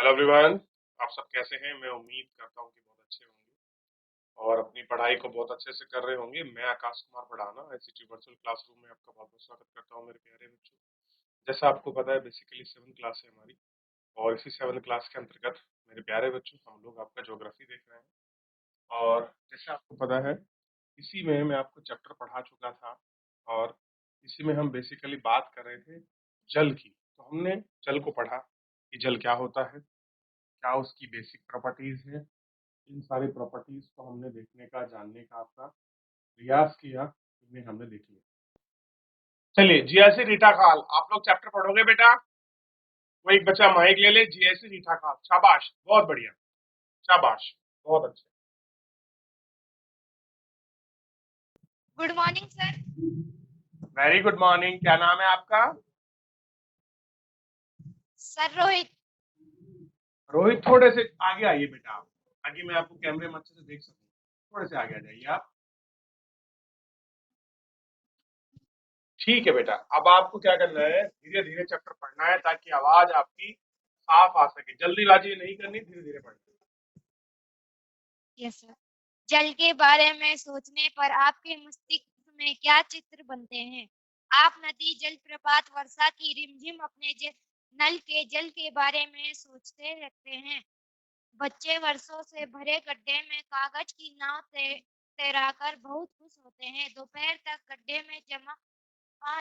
Hello everyone. आप सब कैसे हैं? मैं उम्मीद करता हूं कि बहुत अच्छे होंगे और अपनी पढ़ाई को बहुत अच्छे से कर रहे होंगे। मैं आकाश कुमार पढ़ाना ICT वर्चुअल क्लासरूम में आपका बहुत बहुत स्वागत करता हूं मेरे प्यारे बच्चों। जैसा आपको पता है, बेसिकली 7th क्लास है हमारी और इसी 7th क्लास के अंतर्गत मेरे प्यारे बच्चों हम लोग आपका ज्योग्राफी देख रहे हैं। और जैसे आपको पता है, इसी में मैं आपको चैप्टर पढ़ा चुका था और इसी में हम बेसिकली बात कर रहे थे जल की। तो हमने जल को पढ़ा कि जल क्या होता है, क्या उसकी बेसिक प्रॉपर्टीज है। इन सारी प्रॉपर्टीज को हमने देखने का, जानने का आपका प्रयास किया, इन्हें हमने देख लिया। चलिए, जीआईसी रीठा खाल, आप लोग चैप्टर पढ़ोगे बेटा? वो एक बच्चा माइक ले ले। जीआईसी रीठा खाल, शाबाश, बहुत बढ़िया, शाबाश, बहुत अच्छे। Good morning sir. Very good morning. क्या नाम है आपका? सर रोहित। रोहित, थोड़े से आगे आइए बेटा आप, ताकि मैं आपको कैमरे में अच्छे से देख सकूं। थोड़े से आगे आ जाइए आप। ठीक है बेटा, अब आपको क्या करना है, धीरे धीरे चैप्टर पढ़ना है ताकि आवाज आपकी साफ आ सके। जल्दीबाजी नहीं करनी, धीरे धीरे पढ़ना। Yes sir. जल के बारे में सोचने पर आपके मस्तिष्क में क्या चित्र बनते हैं? आप नदी, जलप्रपात, वर्षा की रिमझिम, अपने नल के जल के बारे में सोचते रहते हैं। बच्चे वर्षों से भरे गड्ढे में कागज की नाव तैराकर बहुत खुश होते हैं। दोपहर तक गड्ढे में जमा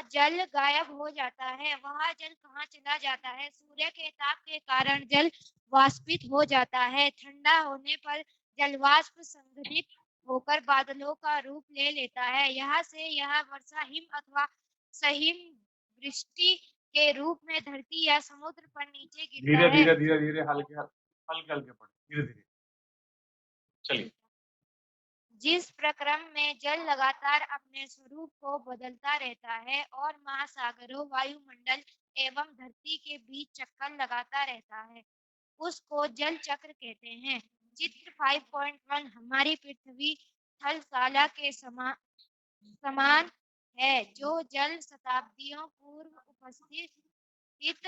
जल गायब हो जाता है। वह जल कहाँ चला जाता है? सूर्य के ताप के कारण जल वाष्पित हो जाता है। ठंडा होने पर जलवाष्प संघनित होकर बादलों का रूप ले लेता है। यहाँ से यह वर्षा, हिम अथवा सहिम वृष्टि के रूप में धरती या समुद्र पर नीचे गिरता धीरे है। धीरे धीरे धीरे, हल्के हल्के हल्के पढ़े, धीरे धीरे। चलिए। जिस प्रक्रम में जल लगातार अपने स्वरूप को बदलता रहता है और महासागरों, वायुमंडल एवं धरती के बीच चक्कर लगाता रहता है, उसको जल चक्र कहते हैं। चित्र 5.1 हमारी पृथ्वी थलशाला के समान है। जो जल शताब्दियों पूर्व उपस्थित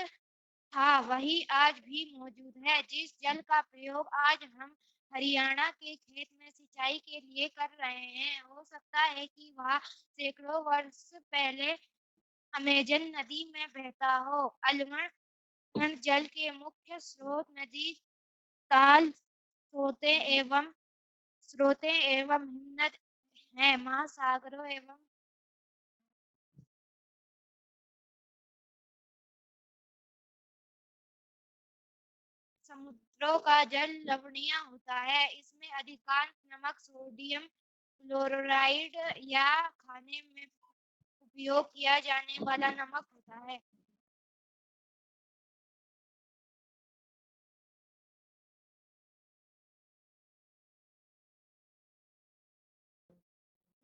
था, वही आज भी मौजूद है। जिस जल का प्रयोग आज हम हरियाणा के खेत में सिंचाई के लिए कर रहे हैं, हो सकता है कि वह सैकड़ों वर्ष पहले अमेजन नदी में बहता हो। अलवण जल के मुख्य स्रोत नदी, ताल, स्रोतें एवं हिमनद हैं। महासागरों एवं समुद्रों का जल लवणीय होता है। इसमें अधिकांश नमक सोडियम क्लोराइड या खाने में उपयोग किया जाने वाला नमक होता है।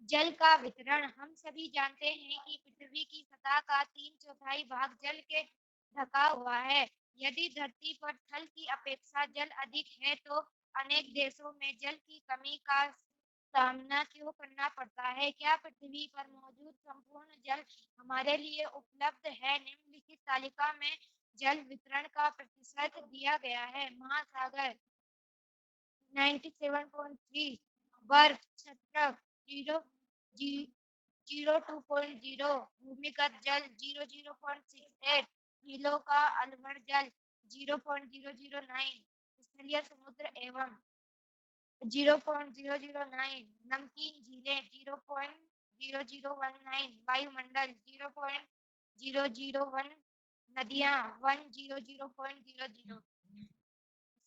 जल का वितरण। हम सभी जानते हैं कि पृथ्वी की सतह का 3/4 भाग जल के ढका हुआ है। यदि धरती पर थल की अपेक्षा जल अधिक है, तो अनेक देशों में जल की कमी का सामना क्यों करना पड़ता है? क्या पृथ्वी पर मौजूद संपूर्ण जल हमारे लिए उपलब्ध है? निम्नलिखित तालिका में जल वितरण का प्रतिशत दिया गया है। महासागर 97.3, बर्फ क्षेत्र 02.0, भूमिगत जल 00.68, झीलों का अलवण जल 0.009, स्थलीय समुद्र एवं 0.009, नमकीन झीलें 0.0019, वायुमंडल 0.001, नदियां 100.00।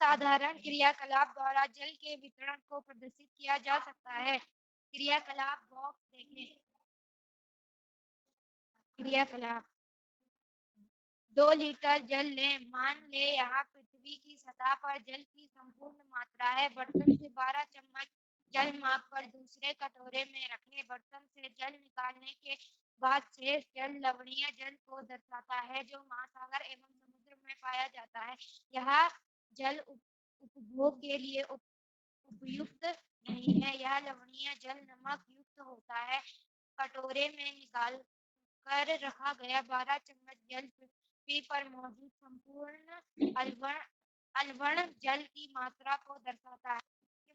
साधारण क्रियाकलाप द्वारा जल के वितरण को प्रदर्शित किया जा सकता है। क्रियाकलाप बॉक्स देखें। क्रियाकलाप 2 लीटर जल लें। मान ले यहाँ पृथ्वी की सतह पर जल की संपूर्ण मात्रा है। बर्तन से 12 चम्मच जल माप कर दूसरे कटोरे में रखें। बर्तन से जल निकालने के बाद शेष जल लवणीय जल को दर्शाता है, जो महासागर एवं समुद्र में पाया जाता है। यह जल उपभोग के लिए उपयुक्त नहीं है। यह लवणीय जल नमक युक्त होता है। कटोरे में निकाल कर रखा गया 12 चम्मच जल पृथ्वी पर मौजूद संपूर्ण अलवण अलवण जल की मात्रा को दर्शाता है।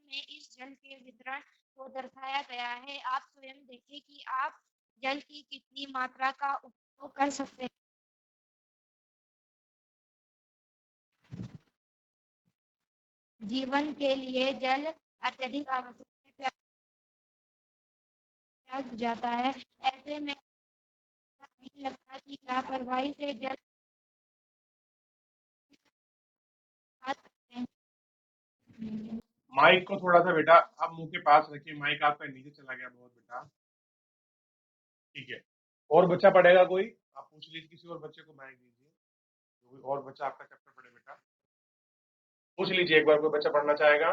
में इस जल के वितरण को दर्शाया गया है। आप स्वयं देखें कि आप जल की कितनी मात्रा का उपयोग कर सकते हैं। जीवन के लिए जल अत्यधिक आवश्यक है। प्यास बुझ जाता है। ऐसे में नहीं लगता कि लापरवाही से जल खा सकते हैं। माइक को थोड़ा सा बेटा आप मुंह के पास रखिए, माइक आपका नीचे चला गया बहुत बेटा। ठीक है, और बच्चा पढ़ेगा कोई? आप पूछ लीजिए, किसी और बच्चे को माइक दीजिए, कोई और बच्चा आपका चैप्टर पढ़े बेटा। पूछ लीजिए एक बार, कोई बच्चा पढ़ना चाहेगा?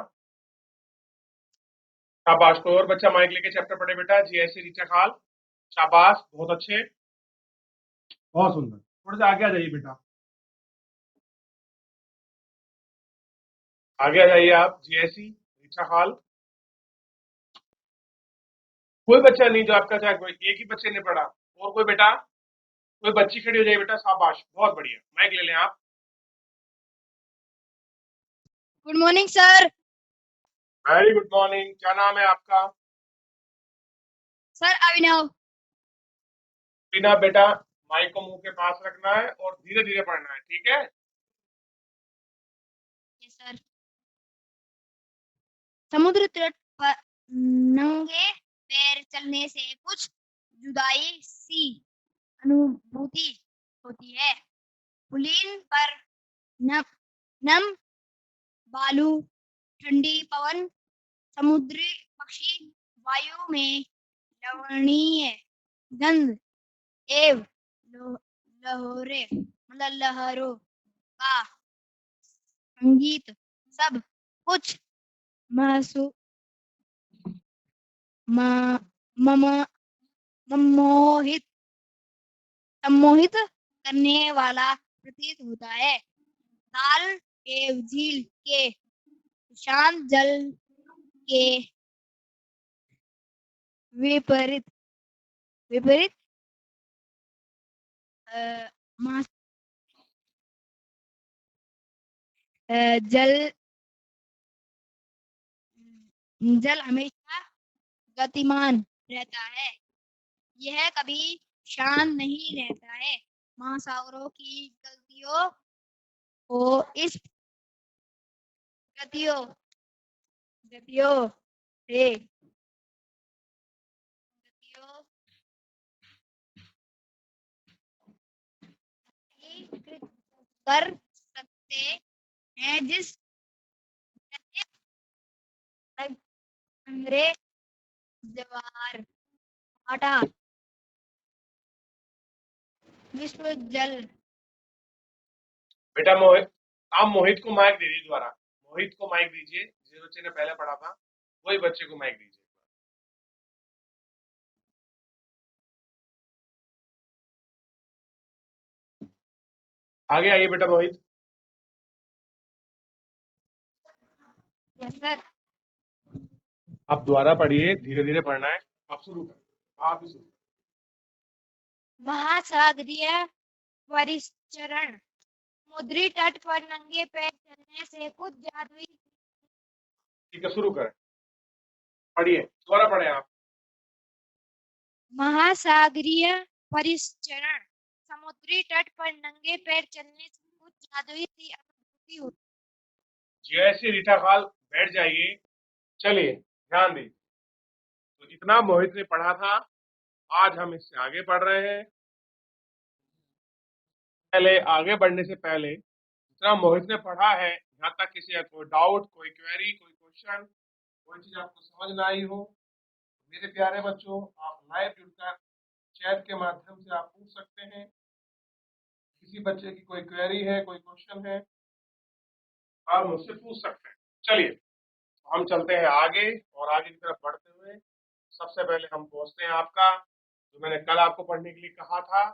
शाबाश, कोई और बच्चा माइक लेके चैप्टर पढ़े बेटा। जी ऐसे रीचा खाल, शाबाश, बहुत अच्छे, बहुत सुंदर। थोड़ा सा आगे आ जाइए बेटा, आगे आ जाइए आप। जी ऐसी रीचा खाल, कोई बच्चा नहीं जो आपका चाहे, कोई एक ही बच्चे ने पढ़ा, और कोई बेटा, कोई बच्ची खड़ी हो जाए बेटा। शाबाश, बहुत बढ़िया, माइक ले लें आप। Good morning sir. Very good morning, क्या नाम है आपका? सर अभिनव। बिना बेटा, माइक को मुंह के पास रखना है और धीरे धीरे पढ़ना है, ठीक है? सर, समुद्र तट पर नंगे पैर चलने से कुछ जुदाई सी अनुभूति होती है। पुलिन पर नम नम बालू, ठंडी पवन, समुद्री पक्षी, वायु में लवणीय गंध एवं लहरों का संगीत सब कुछ महसूस सम्मोहित सम्मोहित करने वाला प्रतीत होता है। ताल एवं झील के शांत जल के विपरीत विपरीत अ, मास- जल जल हमेशा गतिमान रहता है। यह कभी शांत नहीं रहता है। महासागरों की गतियों को इस गतियों गतियों से गतियों एकीकृत कर सकते हैं, जिस अंग्रेज ज्वार भाटा विश्व जल बेटा मोहित, आप मोहित को माइक दे दीजिए दोबारा। मोहित को माइक दीजिए, जिस बच्चे ने पहले पढ़ा था वही बच्चे को माइक दीजिए। आगे आइए बेटा मोहित। सर। आप दोबारा पढ़िए, धीरे धीरे पढ़ना है। आप शुरू करें, आप ही शुरू। महासागरीय परिचरण, समुद्री तट पर नंगे पैर चलने से कुछ जादुई ठीक है, शुरू करें, पढ़िए, दोबारा पढ़े आप। महासागरीय परिचरण, समुद्री तट पर नंगे पैर चलने से कुछ जादुई सी अनुभूति होती जैसे रीठा खाल, बैठ जाइए। चलिए, ध्यान दीजिए। तो इतना मोहित ने पढ़ा था, आज हम इससे आगे पढ़ रहे हैं। पहले आगे बढ़ने से पहले, जितना मोहित ने पढ़ा है, यहाँ तक किसी का कोई डाउट, कोई क्वेरी, कोई क्वेश्चन, कोई चीज आपको समझ ना आई हो, मेरे प्यारे बच्चों, आप लाइव जुड़कर चैट के माध्यम से आप पूछ सकते हैं। किसी बच्चे की कोई क्वेरी है, कोई क्वेश्चन है, आप मुझसे पूछ सकते हैं। चलिए, तो हम चलते हैं आगे, और आगे की तरफ बढ़ते हुए सबसे पहले हम पहुंचते हैं आपका, जो मैंने कल आपको पढ़ने के लिए कहा था,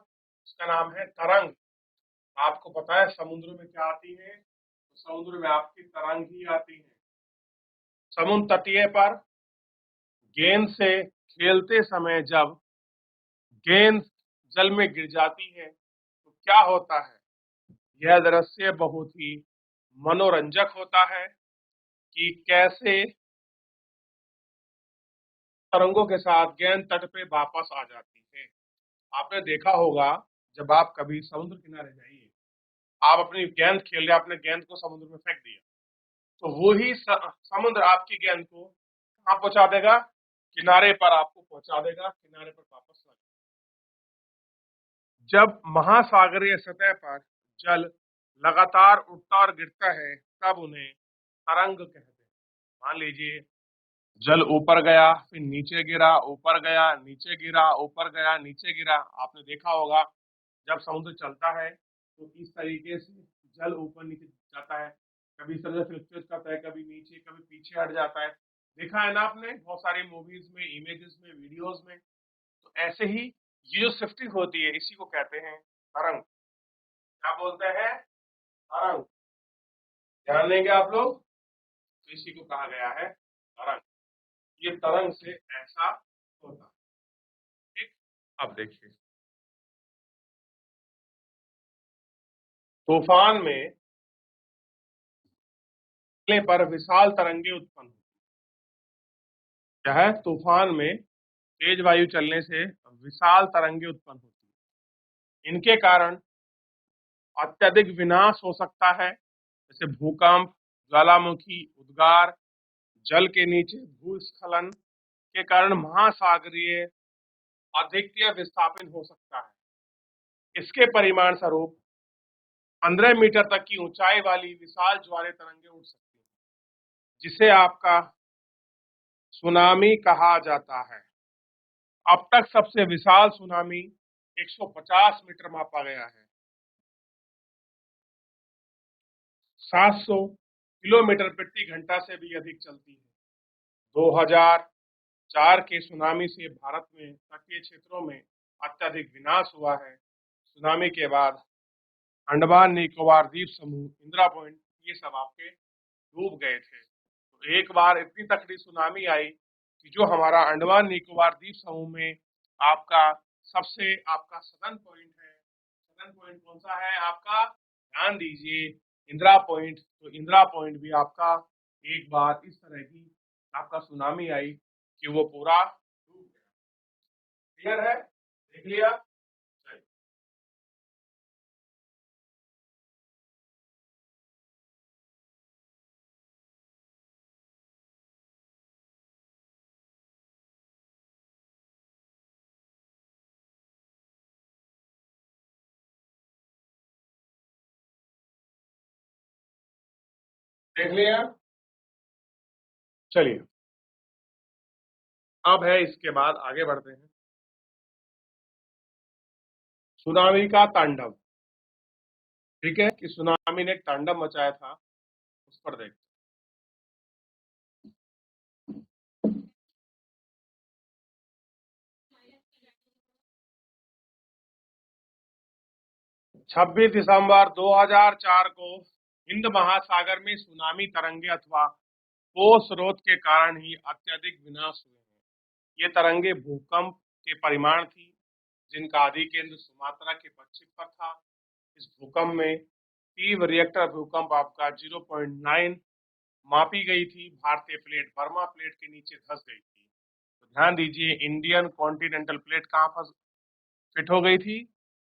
उसका नाम है तरंग। आपको पता है समुद्र में क्या आती है? तो समुद्र में आपकी तरंग ही आती है। समुद्र तटीय पर गेंद से खेलते समय जब गेंद जल में गिर जाती है तो क्या होता है? यह दृश्य बहुत ही मनोरंजक होता है कि कैसे तरंगों के साथ गेंद तट पे वापस आ जाती है। आपने देखा होगा, जब आप कभी समुद्र किनारे जाइए, आप अपनी गेंद खेल रहे, आपने गेंद को समुद्र में फेंक दिया, तो वही समुद्र आपकी गेंद को कहाँ पहुंचा देगा? किनारे पर आपको पहुंचा देगा, किनारे पर वापस ला। जब महासागरीय सतह पर जल लगातार उठता और गिरता है, तब उन्हें तरंग कहते हैं। मान लीजिए, जल ऊपर गया, फिर नीचे गिरा, ऊपर गया, नीचे गिरा, ऊपर गया, नीचे गिरा। आपने देखा होगा, जब समुद्र चलता है तो इस तरीके से जल ऊपर नीचे जाता है, कभी इस तरह से फ्लक्चुएट करता है, कभी नीचे, कभी पीछे हट जाता है। देखा है ना आपने बहुत सारी मूवीज में, इमेजेस में, वीडियोस में। तो ऐसे ही ये जो शिफ्टिंग होती है, इसी को कहते हैं तरंग। क्या बोलते हैं? तरंग। ध्यान देंगे आप लोग, तो इसी को कहा गया है तरंग। ये तरंग से ऐसा होता है। ठीक, अब देखिए, तूफान में चलने पर विशाल तरंगे उत्पन्न होती है। क्या है? तूफान में तेज वायु चलने से विशाल तरंगे उत्पन्न होती है। इनके कारण अत्यधिक विनाश हो सकता है, जैसे भूकंप, ज्वालामुखी उद्गार, जल के नीचे भूस्खलन के कारण महासागरीय अधिकतर विस्थापित हो सकता है। इसके परिणाम स्वरूप 15 मीटर तक की ऊंचाई वाली विशाल ज्वारीय तरंगे उठ सकती हैं, जिसे आपका सुनामी कहा जाता है। अब तक सबसे विशाल सुनामी 150 मीटर मापा गया है। 700 किलोमीटर प्रति घंटा से भी अधिक चलती है। 2004 के सुनामी से भारत में तटीय क्षेत्रों में अत्यधिक विनाश हुआ है। सुनामी के बाद अंडमान निकोबार द्वीप समूह, इंदिरा पॉइंट, ये सब आपके डूब गए थे। तो एक बार इतनी तकड़ी सुनामी आई कि जो हमारा अंडमान निकोबार द्वीप समूह में आपका सबसे आपका सदर्न पॉइंट है, सदर्न पॉइंट कौन सा है आपका? ध्यान दीजिए, इंदिरा पॉइंट। तो इंदिरा पॉइंट भी आपका एक बार इस तरह की आपका सुनामी आई कि वो पूरा डूब गया। क्लियर है? देख लिया? चलिए, देख लिया? चलिए, अब है इसके बाद आगे बढ़ते हैं। सुनामी का तांडव। ठीक है, कि सुनामी ने एक तांडव मचाया था, उस पर देखते 26 दिसंबर 2004 को हिंद महासागर में सुनामी तरंगे अथवा को स्रोत के कारण ही अत्यधिक विनाश हुए हैं। ये तरंगे भूकंप के परिमाण थी, जिनका आदि केंद्र सुमात्रा के पश्चिम पर था। इस भूकंप में तीव्र रिएक्टर भूकंप आपका 0.9 मापी गई थी। भारतीय प्लेट बर्मा प्लेट के नीचे धंस गई थी। तो ध्यान दीजिए, इंडियन कॉन्टिनेंटल प्लेट कहाँ फंस फिट हो गई थी?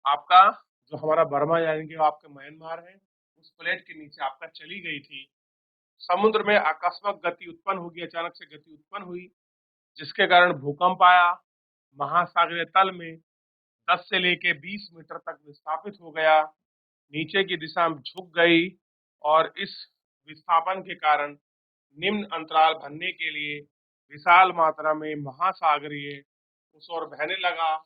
आपका जो हमारा बर्मा यानी कि आपके म्यांमार है, उस प्लेट के नीचे आपका चली गई थी। समुद्र में आकस्मिक गति उत्पन्न होगी, अचानक से गति उत्पन्न हुई, जिसके कारण भूकंप आया। महासागरीय तल में 10 से लेके 20 मीटर तक विस्थापित हो गया, नीचे की दिशा में झुक गई, और इस विस्थापन के कारण निम्न अंतराल भरने के लिए विशाल मात्रा में महासागरीय उस ओर बहने लगा।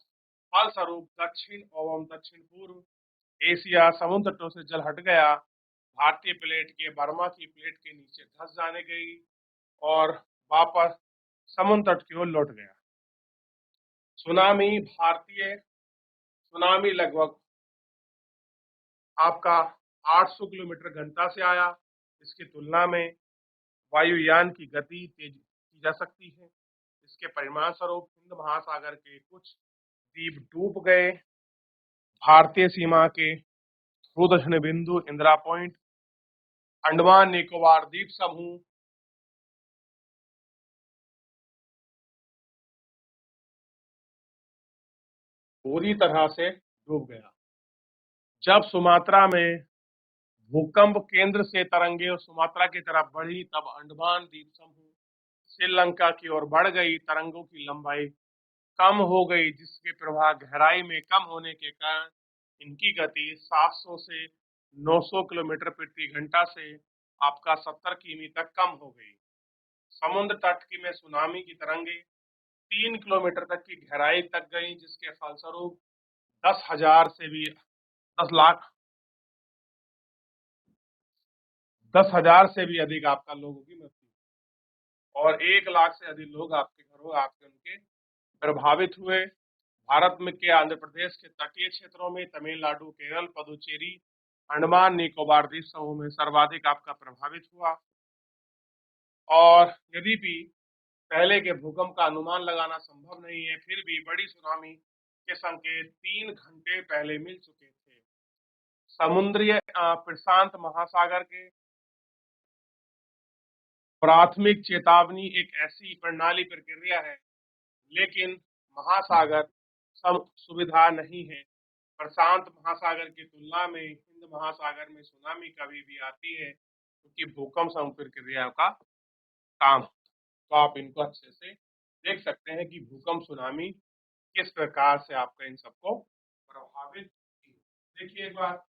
फलस्वरूप दक्षिण एवं दक्षिण पूर्व एशिया समुद्र तटों से जल हट गया, भारतीय प्लेट के बर्मा की प्लेट के नीचे धंस जाने गई और वापस समुद्र तट की ओर लौट गया। सुनामी भारतीय सुनामी लगभग आपका 800 किलोमीटर घंटा से आया। इसकी तुलना में वायुयान की गति तेज की जा सकती है। इसके परिणाम स्वरूप हिंद महासागर के कुछ द्वीप डूब गए। भारतीय सीमा के भू दक्षिण बिंदु इंदिरा पॉइंट अंडमान निकोबार द्वीप समूह पूरी तरह से डूब गया। जब सुमात्रा में भूकंप केंद्र से तरंगे सुमात्रा की तरफ बढ़ी, तब अंडमान द्वीप समूह श्रीलंका की ओर बढ़ गई। तरंगों की लंबाई कम हो गई, जिसके प्रवाह गहराई में कम होने के कारण इनकी गति 700 से 900 किलोमीटर प्रति घंटा से आपका 70 किमी तक कम हो गई। समुद्र तट की में सुनामी की तरंगे 3 किलोमीटर तक की गहराई तक गई, जिसके फलस्वरूप 10,000 से भी 10 लाख 10,000 से भी अधिक आपका लोगों की मृत्यु और 1 लाख से अधिक लोग आपके घरों आपके उनके प्रभावित हुए। भारत में के आंध्र प्रदेश के तटीय क्षेत्रों में, तमिलनाडु, केरल, पुदुचेरी, अंडमान निकोबार द्वीप समूह में सर्वाधिक आपका प्रभावित हुआ। और यदि भी पहले के भूकंप का अनुमान लगाना संभव नहीं है, फिर भी बड़ी सुनामी के संकेत 3 घंटे पहले मिल चुके थे। समुद्री प्रशांत महासागर के प्राथमिक चेतावनी एक ऐसी प्रणाली प्रक्रिया है, लेकिन महासागर सुविधा नहीं है। प्रशांत महासागर की तुलना में हिंद महासागर में सुनामी कभी भी आती है, क्योंकि भूकंप सम प्रक्रिया का काम। तो आप इनको अच्छे से देख सकते हैं कि भूकंप सुनामी किस प्रकार से आपका इन सबको प्रभावित की। देखिए एक बार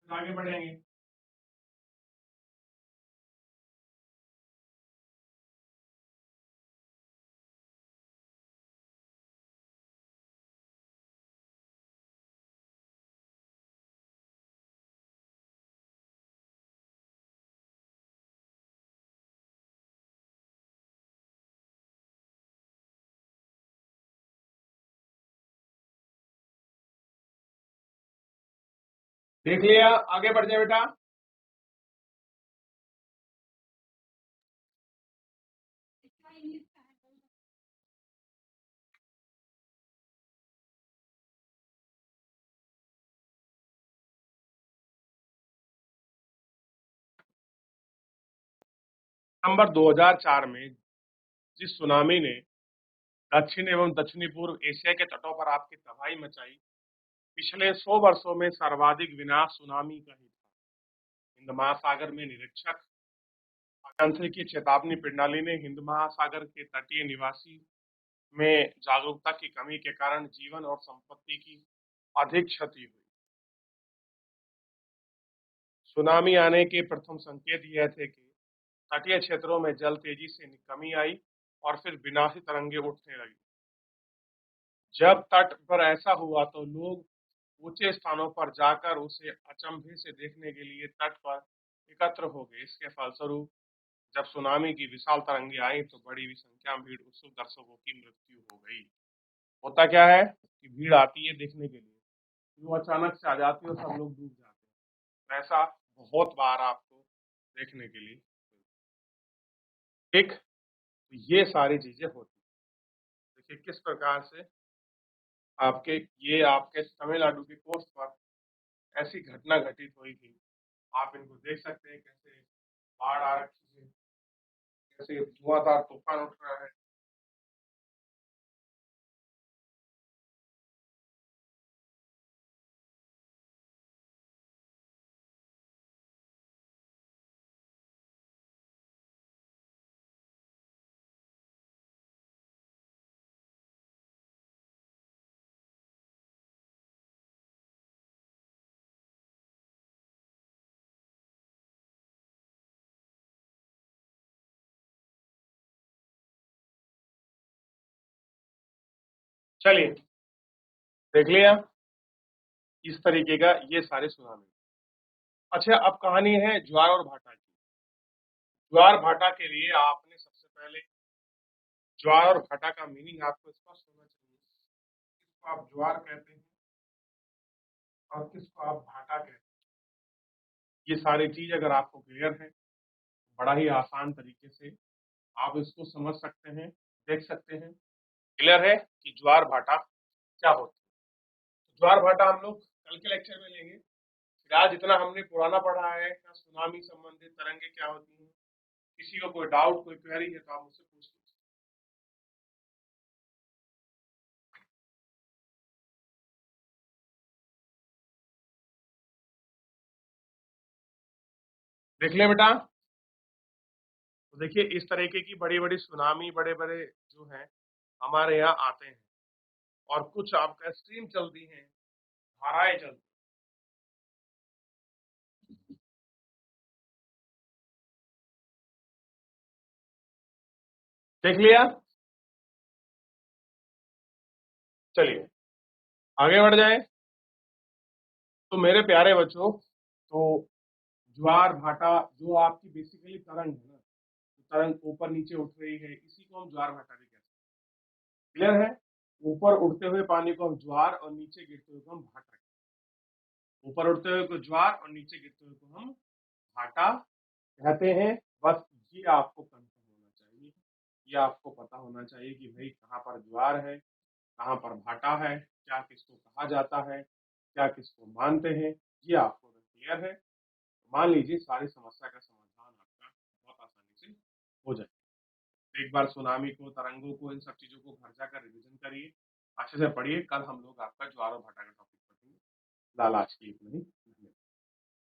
आगे बढ़ेंगे। देख लिया, आगे बढ़ जाए बेटा। नवंबर 2004 में जिस सुनामी ने दक्षिण एवं दक्षिणी पूर्व एशिया के तटों पर आपकी तबाही मचाई, पिछले 100 वर्षों में सर्वाधिक विनाश सुनामी का ही था। हिंद महासागर में निरीक्षक आकांक्षी चेतावनी प्रणाली ने हिंद महासागर के तटीय निवासी में जागरूकता की कमी के कारण जीवन और संपत्ति की अधिक क्षति हुई। सुनामी आने के प्रथम संकेत यह थे कि तटीय क्षेत्रों में जल तेजी से कमी आई और फिर विनाशी तरंगे उठने लगी। जब तट पर ऐसा हुआ तो लोग ऊंचे स्थानों पर जाकर उसे अचंभे से देखने के लिए तट पर एकत्र हो गए। इसके फलस्वरूप जब सुनामी की विशाल तरंगे आई तो बड़ी संख्या में भीड़ उत्सुक दर्शकों की मृत्यु हो गई। होता क्या है कि भीड़ आती है देखने के लिए, वो अचानक से आ जाती है और सब लोग डूब जाते हैं। ऐसा बहुत बार आपको देखने के लिए ठीक, तो ये सारी चीजें होती हैं। देखिए किस प्रकार से आपके तमिलनाडु की कोस्ट पर ऐसी घटना घटित हुई थी। आप इनको देख सकते हैं कैसे बाढ़ आ रखी है, कैसे धुआंधार तूफान उठ रहा है। चलिए देख लिया इस तरीके का ये सारे सुनामी। अच्छा, अब कहानी है ज्वार और भाटा की। ज्वार भाटा के लिए आपने सबसे पहले ज्वार और भाटा का मीनिंग आपको स्पष्ट होना चाहिए। किसको आप ज्वार कहते हैं और किसको आप भाटा कहते हैं, ये सारी चीज अगर आपको क्लियर है, बड़ा ही आसान तरीके से आप इसको समझ सकते हैं, देख सकते हैं। क्लियर है कि ज्वार भाटा क्या होता है। ज्वार भाटा हम लोग कल के लेक्चर में लेंगे। आज जितना हमने पुराना पढ़ा है, क्या सुनामी संबंधित तरंगे क्या होती हैं, किसी को कोई डाउट, कोई क्वेरी है तो आप मुझसे पूछ लीजिए। देख ले बेटा, तो देखिए इस तरीके की बड़ी बड़ी सुनामी, बड़े बड़े जो हैं हमारे यहाँ आते हैं, और कुछ आपका स्ट्रीम चलती हैं, धाराएं चलती हैं। देख लिया, चलिए आगे बढ़ जाए। तो मेरे प्यारे बच्चों, तो ज्वार भाटा जो आपकी बेसिकली तरंग है ना, तो तरंग ऊपर नीचे उठ रही है, इसी को हम ज्वार भाटा भी कहते हैं। क्लियर है? ऊपर उठते हुए पानी को हम ज्वार और नीचे गिरते हुए को हम भाटा, ऊपर उठते हुए को ज्वार और नीचे गिरते हुए को हम भाटा कहते हैं। बस ये आपको कंफर्म होना चाहिए, ये आपको पता होना चाहिए कि भाई कहाँ पर ज्वार है, कहाँ पर भाटा है, क्या किसको कहा जाता है, क्या किसको मानते हैं, ये आपको अगर क्लियर है तो मान लीजिए सारी समस्या का समाधान आपका बहुत आसानी से हो जाए। तो एक बार सुनामी को, तरंगों को, इन सब चीजों को घर जाकर रिविजन करिए, अच्छे से पढ़िए। कल हम लोग आपका ज्वार और भाटा का टॉपिक पढ़ेंगे। लाला आज के लिए इतना ही।